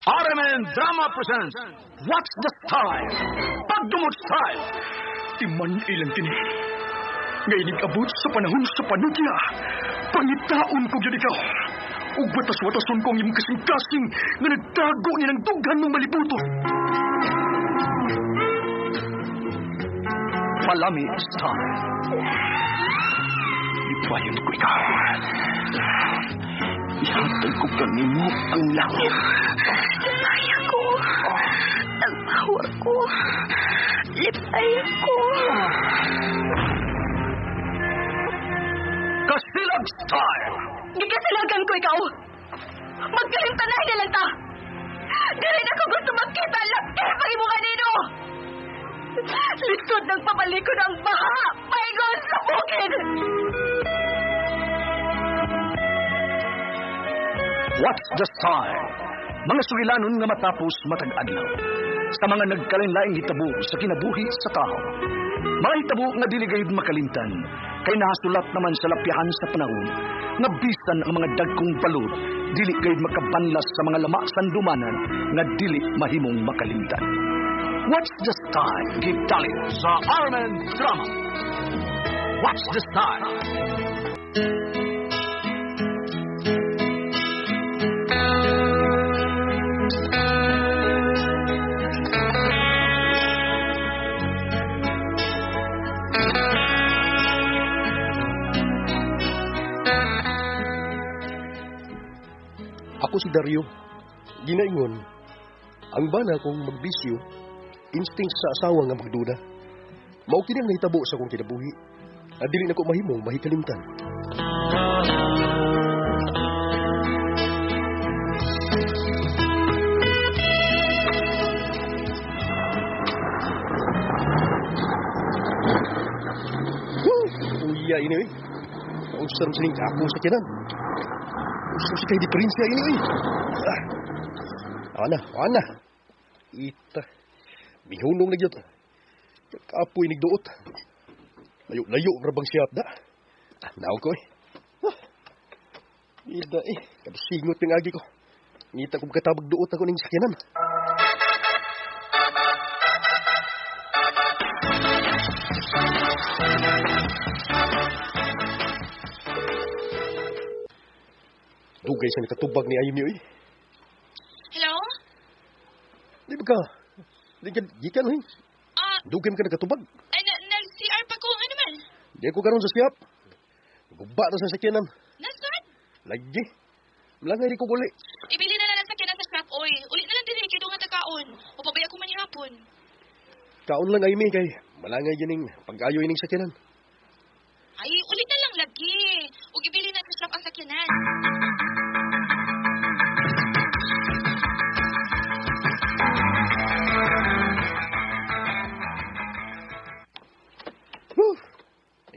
RMN Drama presents What's the Style? Pagdumot Style! Timan ilang kini. Ngayon abot sa panahon sa panukya. Pangitaon ko yun ikaw. Ug watas-watason kong yung kasing-kasing na nagtago ni ng dugan ng malibuto. Palami Style. Ipayon ko ikaw. Ihatag ko kanimo ang langit. Lipay ako. Nagpawa ko. Lipay ako. Kasilag Style! Gigasilagan ko ikaw. Magkalimtanay na lang ta. Dili na ko gusto magkita. Laki pang imo kanino. Likod ng papalikod ang baha. Paigon sa bukid. What's the Style? Mga sugilanon nga matapos matag-adlaw. Sa mga nagkalain-laing hitabo sa kinabuhi sa tao. Mga hitabo nga dili gayud makalimtan. Kay nasulat naman sa lapyahan sa panahon nga bisan ang mga dagkong balod dili gayud makabanlas sa mga lama sandumanan nga dili mahimong makalimtan. What's the Style? Gitali sa RMN Drama. What's the Style? Ako si Dario. Ginaingon, ang bana kong magbisyo, instinct sa asawa nga magduda. Mao kini ang nahitabo sa akong kinabuhi. At dili na ko mahimong mahikalimtan. Uya ini eh. Ang sarang-saring ako sa kinan. Gusto si kay diferensya ini eh. Ana. Ita. Mihunong na gyud. Kapoy nigduot. Layo rabang siyap da. Naon ko eh. Ida eh. Kabisingot ng agi ko. Ngita kong katabag duot ako ng sakyanan. Dugay sa nakatubag ni Ayim niyo eh. Hello? Di ba ka? Di ka no eh. Dugay mo ka nakatubag. Nag-CR pa ko. Ano man? Di ako karon sa siyap. Guba na sa sakyanan. Nasaan? Lagi. Malangay rin ko guli. Ibili na lang sa kinan sa shop, oy. Ulit na lang din kay dungan ta kaon. O pabaya ko man ihapon. Kaon lang Ayim kay malangay gining pag-ayo ining sakyanan. Ay, ulit na lang lagi. O ibili na sa shop ang sakyanan.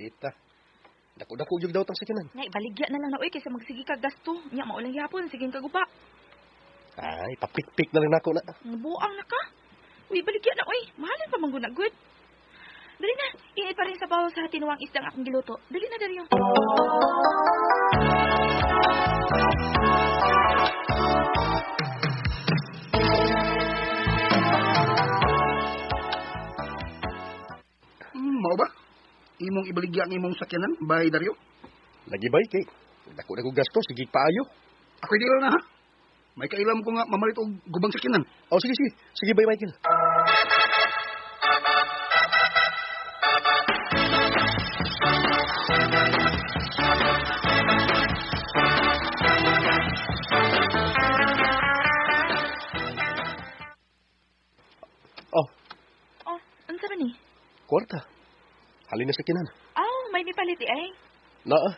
Ita. Dako-dako yung daw tang sakyanan. Nay, baligya na lang na, oy, kaysa magsigi ka gasto. Nya, maulang yapon, siging kagupa. Ay, papik-pik na lang nako na. Buang na ka. Uy, baligya na, oy. Mahalin pa mangguna, good. Dali na, init pa rin sa bawa sa tinuwang isdang akong giluto. Dali na, Dario. Mao ba? Imong ibaligya ang imong sakyanan, bay Dario? Lagi bay kay. Dako-dako gasto sige paayo. Ako di na ha. May kailam ko nga mamalit og gubang sakyanan. Oh, sige. Sige bay Michael. Oh, Ano sa ba ni? kwarta. Halin na sakyanan. May nipalit ay. Naa.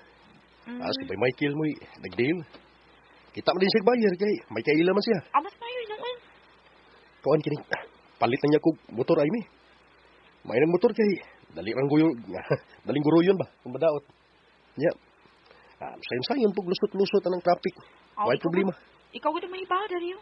Si bay Michael mo nag-deal. Kita man din siya bayar kay may kaila man siya. Mas mayo yun. Kawan kini palit na niya kog motor ay mi. May nang motor kay dali rang guyo. Daling guruyon ba kung madaot. Nya. Sayang pug lusot-lusot anang traffic. May problema. Ikaw gud may iba, Dario.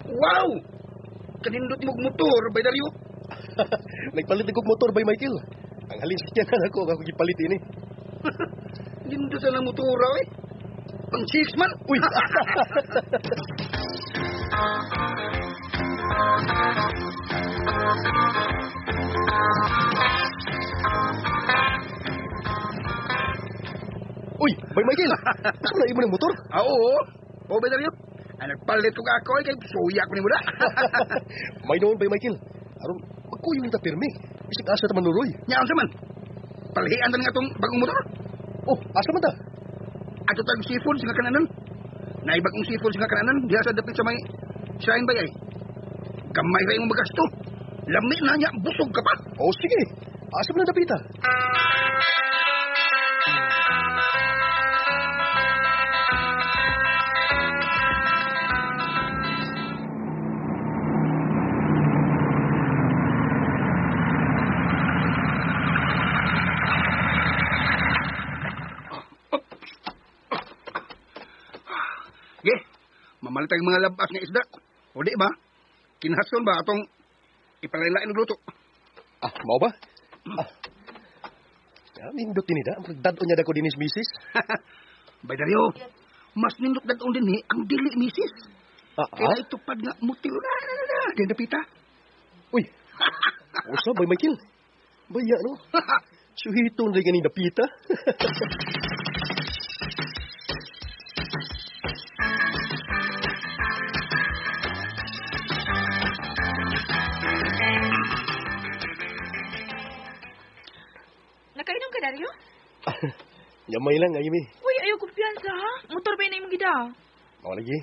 Wow! kanindot mong motor, bay Dario. Nagpalit kog motor by Michael. Ang halin sa tiyan ako gipalit ini. Nindot sa ng motora, eh. Pang man. Uy. Uy, by Michael. Asa na imo ng motor? Oo. O, bay Dario. Ay, nagpalit ko ako, eh, kay suya ko ni mo na. May noon by Michael. Aron magkuyong ta pirmi. Bisig asa ta manuroy. Nyaan sa man. Palhian na nga itong bagong motor. Oh, asa man ta? Ato tayong seafood sa kananan. Naibagong seafood sa kananan. Diya sa dapit sa may shrine bay ay. Gamay rin mong magasto. Lami na niya, busog ka pa. Oh, sige. Asa man na dapita? Ge, mamalit ang mga labas nga isda. O di ba? Kinhason ba atong ipalailain ng luto? Ah, mau ba? Ah. Ya, nindot din ida. Dado niya dako dinis misis. Bay Dario, mas nindot dadon din ang dili misis. Kaya itupad nga mutilo na. Diyan napita. Uy. Usa bay Michael. Baya no. Suhiton rin ganing dapita. Nakainom ka, Dario? Yamay lang, Amy. Uy, ayaw kumpiyansa, ha? Motor ba na yung gida? Mau lagi.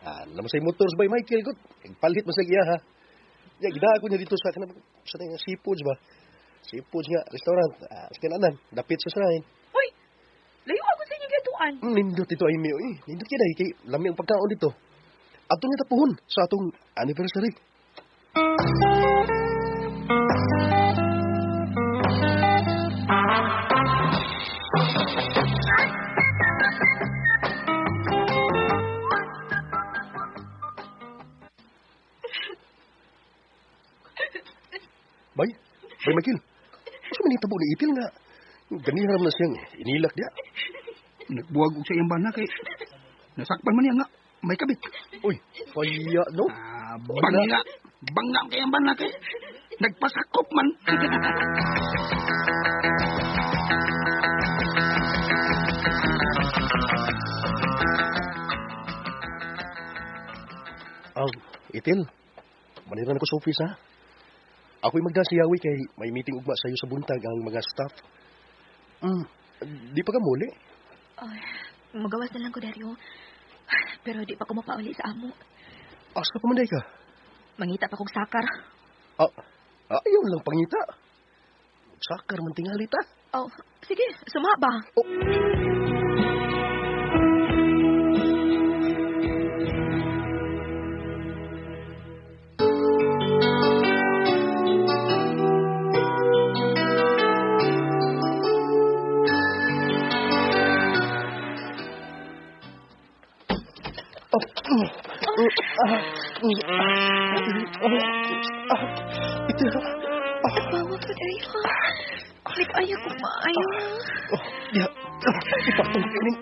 Ah, naman sa motor by Michael gut. Palit mas lagi ha. Ya, gida ako niya dito sa tayong seafoods ba. Seafoods nga restaurant. Ah, sa kananan, dapit sa shrine. Uy, layo ako sa inyong gatuan. Nindot ito Amy. Uy, nindot kaya kay lami ang pagkaon dito. Atong nga tapuhon sa atong anniversary. Bay Michael. Asa man itabo ni Ipil nga. Ganiram na siyang inilak dia. Nagbuwag og sa iyang bana kay nasakpan man niya nga. May kabit. Uy, kaya no? Bangga kay ang bana kay nagpasakop man. Itil. Maniran ako sa office ha. Ako'y magdasiyawi kay may meeting ugma sa'yo sa buntag ang mga staff. Di pa ka muli? Ay, magawas na lang ko, Dario. Pero di pa ko mapauli sa amo. Asa pa manday ka? Mangita pa kong sakar. Ayaw lang pangita. Sakar man tingali ta. Oh, sige, sumaba. Oh. Bawa ka, Dario. Nag-ayaw ko maayo. Ya, ipatong kainin.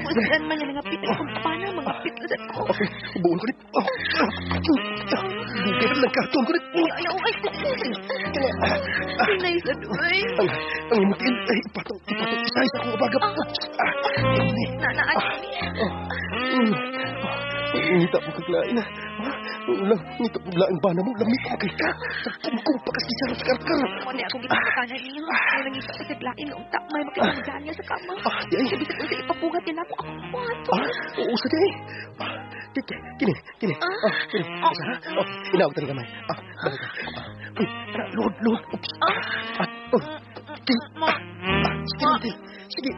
Saan man yung nangapit ang kumpana, mangapit na sa ko. Buon ko rin. Bukit lang karton ko rin. Ayaw, ay. Sinay sa duway. Ang imutin, ipatong. Isayos ako abagap. Nanaan niya. Ngita po kaglain na. Ulang, ngita po laing bana mo. Lamig ko kay ka. Kung pakasisara sa karkar. Muna ako ginapakanan niya. Kaya nangita ko sa glain noong takmay makikita niya sa kama. Yay. Sabi ko sa ipapugat niya na ako ang kwato. Oo, sa day. Kini. Kini. Isa ha? Inawag talaga may. Balik ka. Uy, load. Oops. Kini. Sige natin. Sige.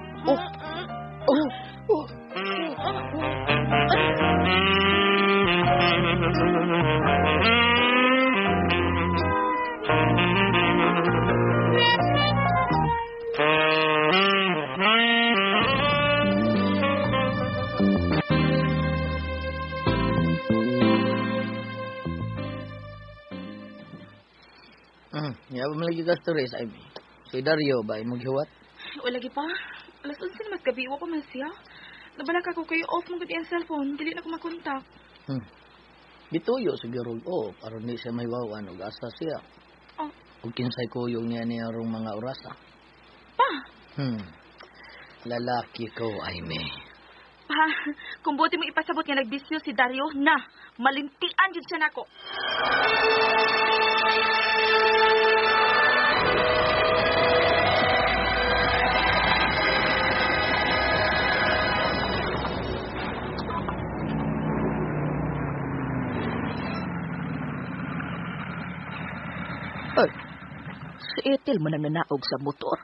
Ya, malagi ka story sa Amy. Si Dario ba, imong gihuwat? Wala lagi pa. Alas 11 na mas gabi, wa pa man siya. Nabalak ako kayo off mong gabi ang cellphone. Dili na ko makontak. Bituyo siguro, para hindi siya may wawan o asa siya. Oh, Kung kinsay kuyong niya niya rong mga orasa. pa. Lalaki ko, Amy. Pa, kung buti mo ipasabot nga nagbisyo si Dario na, malintian jud siya nako. Ay, si Ethel man ang nanaog sa motor.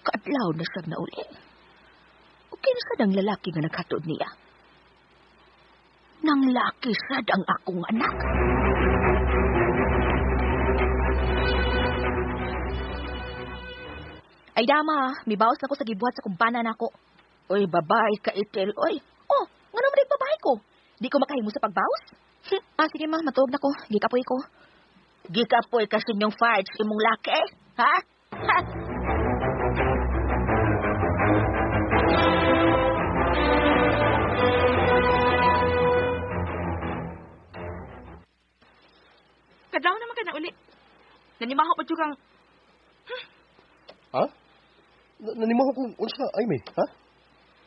Kaadlaw na siyang nauli. Okay na sad ang lalaki nga naghatod niya. Nang laki sad ang akong anak. Ay dama, mibawas na ko sa gibuhat sa kumpana nako. Oy, babae ka Ethel, oy. Oh, nga naman babae ko. Di ko makahimo sa pagbawas. Sige ma, matuog na ko. Gikapoy ko. Gikapoy kasi yung farts imong laki, ha? Ha? Kadlaw naman ka na uli. Nanimaho pa jud kang Ha? Nanimaho kong unsa, Amy, ha?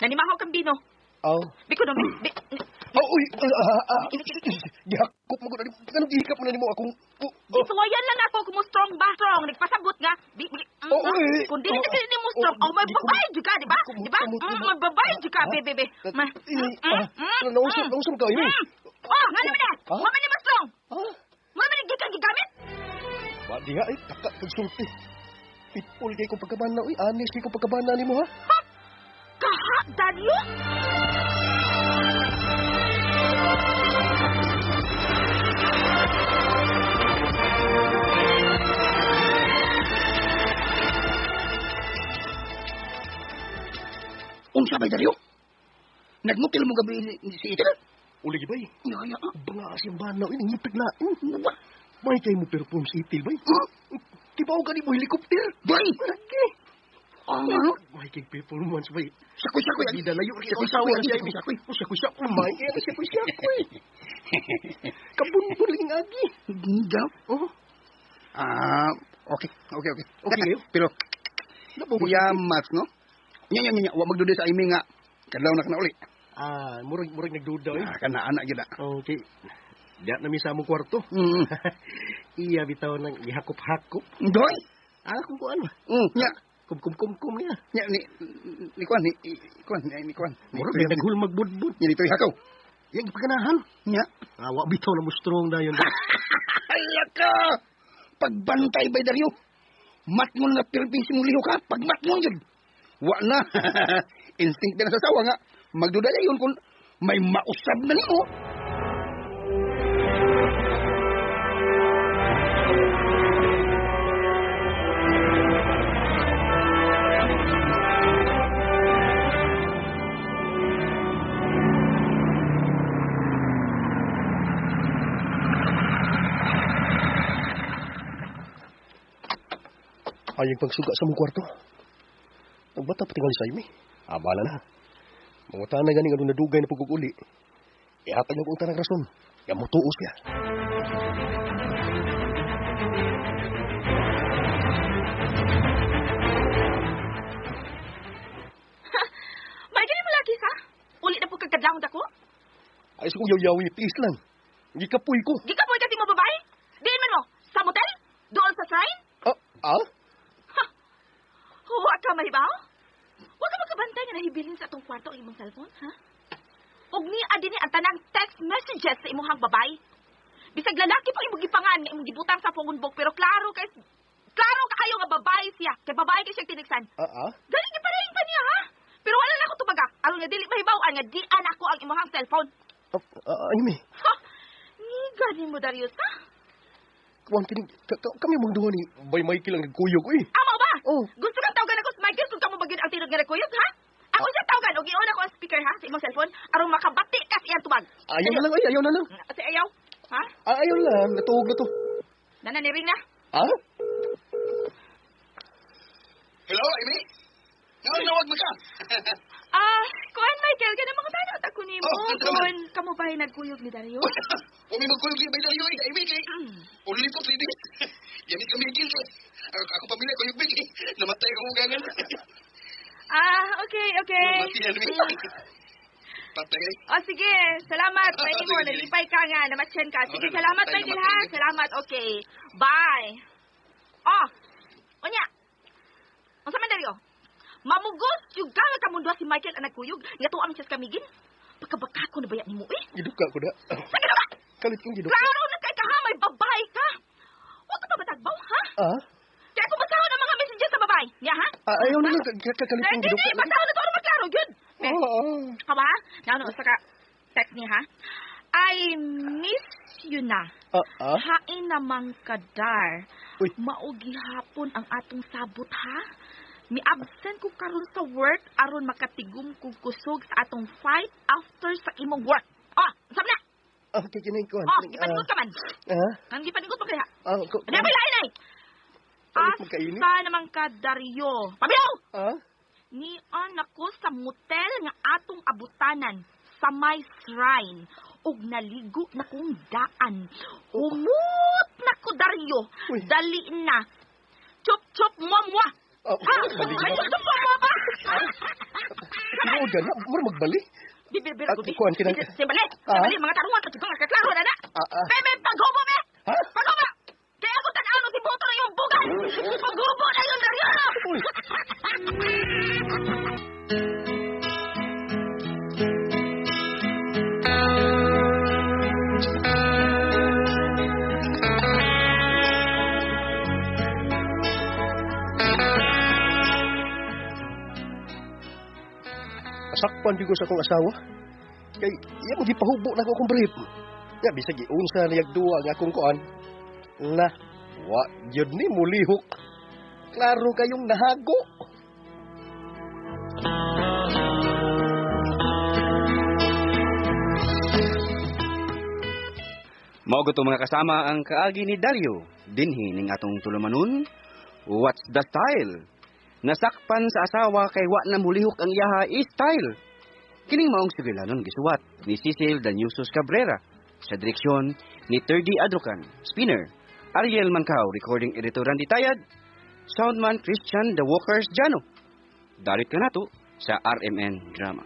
nanimaho kang bino. Aw. Biko no, Uy, gihakop mo ko na. Kanang gihikap mo na nimo akong... Gisuwayan lang ako kung mo strong ba strong. Nagpasabot nga. Kung dili ka ni mo strong, may babae jud ka, di ba? Di ba? May babae jud ka, bebe. Nausap ka, Amy. Oh, nga naman na. Ha? Mama ni mo strong. Ha? Mama ni gikan gigamit. Ba, diha ay, kagsulti. Pitpul kay kong pagkabana. Uy, anis kay kong pagkabana ni mo, ha? Kaha, Dario? Unsa ba, Dario? Nagmukil mo gabi si Ethel? Uli, bay. Yaya. Banga asing banaw. Inangipig na. May kayo mo perform si Itil, bay. Tibaw ka ni mo helikopter. Bay! Lagi. Ano? May kay performance, bay. Sakoy. Di dalayo. Sakoy. Sakoy. Sakoy. Kabun-bun lang agi. Daw? Oh. Okay. Okay kayo? Pero, Nabubuhay. yamas, no? Nya. Wa magduda sa imi nga. Kadlaw na ka na uli. Murag nagduda, eh. Kana anak gida. Okay. Diyan na mi sa among kwarto. Iya bitaw nang ihakop-hakop. Doy? Kung kuan ba? Nya. Kum niya. Nya ni kuan. Murag naghul magbudbud. Nya dito ihakaw. Yang ipaganahan. Nya. Wa bitaw na mo strong dayon. Ayaka! Pagbantay bay Dario. Matmon na Pilipin simuliho ka. Pagmatmon yun. Wa na. Instinct na sa sawa nga. Magduda yun kung may mausab na nimo. Ayang pagsuga sa mong kwarto. Nagbata pa tingali sa imi. Bala na. Mangutan na ganing ano nadugay na pagkukuli. Ihatag niya kung tanang rason. Yamutuos niya. May ganun mo lagi sa? Uli na po kagkadlawang dako? Ay, sa kong yaw-yawi, please lang. Gikapoy ko. Gikapoy kasi mo babae? Diin man mo, sa motel? Doon sa shrine? Huwag ka mahibaw? Huwag ka magkabantay nga nahibilin sa atong kwarto ang imong cellphone, ha? Ug ni adini ang tanang text messages sa imong babae. Bisag lalaki pa imong gipangan nga imong gibutang sa phonebook pero klaro kayo nga babae siya. Kay babae kay siya tinigsan. Dali ni parehin pa niya, ha? Pero wala na ako tubaga. Aron nga dili mahibaw-an nga dian ako ang imong cellphone. Amy. Ha? Ni ganin mo Darius, ha? Kuwang kining, kami mong duwa ni Bay Michael ang nagkuyog, eh. Amo ba? Oh. Gusto kang tawagan ako sa Michael kung kamo bagid ang tinod nga rekuyot, ha? Ako siya tawagan og iuna ko ang speaker, ha, sa imong cellphone aron makabati ka sa iyang tubag. Ayaw na lang, ay, ayaw na lang. Kasi ayaw, ha? Ayaw lang, natuog na to. Nananiring na? Ha? Hello, Amy? Nawag mo ka? Kuan Michael, kana mga tanong ta ko nimo. Oh, Kun kamo ba nagkuyog ni Dario? Umi magkulog ni Baydario, Amy, kay... Only for 3 days. Yamit kami gil, kay... Ako pamilya ko yung big, eh. Namatay ako hugangan. Okay. Mati yan, Amy. Patay, eh. Sige. Salamat. May mo, nalipay ka nga. Namatyan ka. Sige, salamat, Michael, ha? Salamat. Okay. Bye. Onya. Ang sa Dario. Mamugos, yung ganga kamundwa si Michael ang nagkuyog. Nga tuwang siya kamigin. Pagkabaka ko na bayan ni mo, eh. Giduka ko da. Sa ginawa! Kalit kong giduka. Klaro na kay ka, ha? May babae ka. Huwag ka pa matagbaw, ha? Kaya kung masahon ang mga messages sa babae. Niya, ha? Ayaw na lang. Kalit kong giduka. Hindi, masahon na to. Ano maklaro, yun? Kawa, ha? Naano, saka, text niya, ha? I miss you na. Hain namang kadar. Uy. Maugi hapon ang atong sabot, ha? Mi-absent ko karon sa work aron makatigum kog kusog sa atong fight after sa imong work. Sabi na! Okay, kinay ko. Gipaningot ka man. Ang gipaningot mo kaya. Ano ba lain ay? magkainit? Asa namang ka, Dario? Pabiyaw! Nian ako sa motel nga atong abutanan sa may shrine ug naligo na kong daan. Humot na ko, Dario. Uy. Dali na. Chup-chup mwah-mwah. Ay, chup-chup mwah-mwah ba? Ano ka na? Mura magbali? Bibir ko. Kuhan ka na. Simbali. Simbali, mga tarungan. Kachukang nakaklaro na na. Bebe, paghubo, be! Paghubo! Kaya ako tan-ano si Boto na yung bugan. Paghubo na yung Dario. Sakpan di ko sa akong asawa. Kay, iya mo gipahubo na ko akong brief. Ya, bisag iunsa niyag duwa nga akong kuan. Na, wa, yun ni mulihok. Klaro kayong nahago. Mao to mga kasama ang kaagi ni Dario. Dinhi ning atong tulumanon. What's the style? Nasakpan sa asawa kay wa na mulihok ang iyaha style. Kining maong sugilanon gisuwat ni Cecil Danyusos Cabrera sa direksyon ni Terdy Adrocan, spinner Ariel Mancao, recording editor Randy Tayad, soundman Christian The Walkers Jano. Darit ka nato sa RMN Drama.